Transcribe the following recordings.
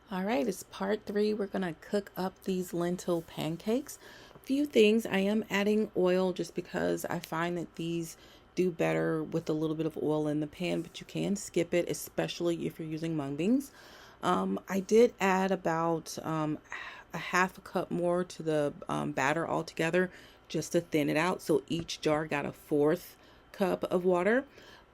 All right, it's part 3. We're going to cook up these lentil pancakes. Few things. I am adding oil just because I find that these do better with a little bit of oil in the pan, but you can skip it, especially if you're using mung beans. I did add about a half a cup more to the batter altogether just to thin it out. So each jar got a fourth cup of water.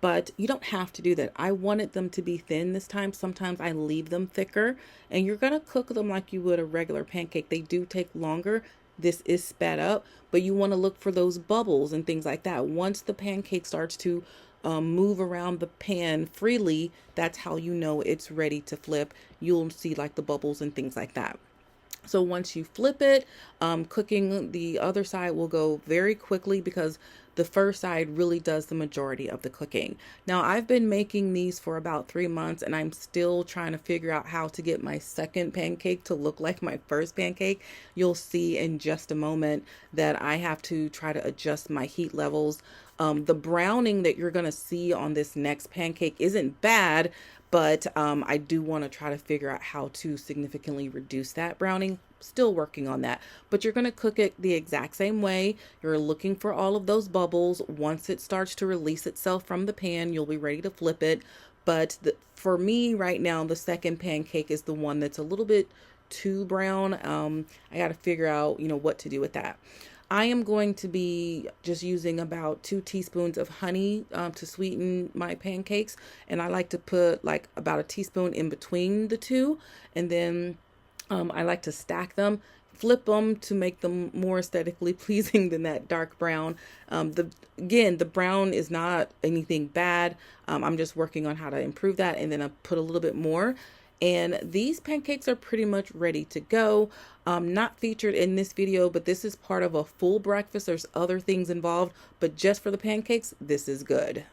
But you don't have to do that. I wanted them to be thin this time. Sometimes I leave them thicker, and you're going to cook them like you would a regular pancake. They do take longer. This is sped up, but you want to look for those bubbles and things like that. Once the pancake starts to move around the pan freely, that's how you know it's ready to flip. You'll see like the bubbles and things like that. So once you flip it, cooking the other side will go very quickly because the first side really does the majority of the cooking. Now, I've been making these for about 3 months, and I'm still trying to figure out how to get my second pancake to look like my first pancake. You'll see in just a moment that I have to try to adjust my heat levels. The browning that you're going to see on this next pancake isn't bad, but I do want to try to figure out how to significantly reduce that browning. Still working on that, but you're going to cook it the exact same way. You're looking for all of those bubbles. Once it starts to release itself from the pan, you'll be ready to flip it. But for me right now, the second pancake is the one that's a little bit too brown. I got to figure out, what to do with that. I am going to be just using about 2 teaspoons of honey to sweeten my pancakes. And I like to put like about a teaspoon in between the two. And then I like to stack them, flip them to make them more aesthetically pleasing than that dark brown. The brown is not anything bad. I'm just working on how to improve that. And then I put a little bit more. And these pancakes are pretty much ready to go. Not featured in this video, but this is part of a full breakfast. There's other things involved, but just for the pancakes, this is good.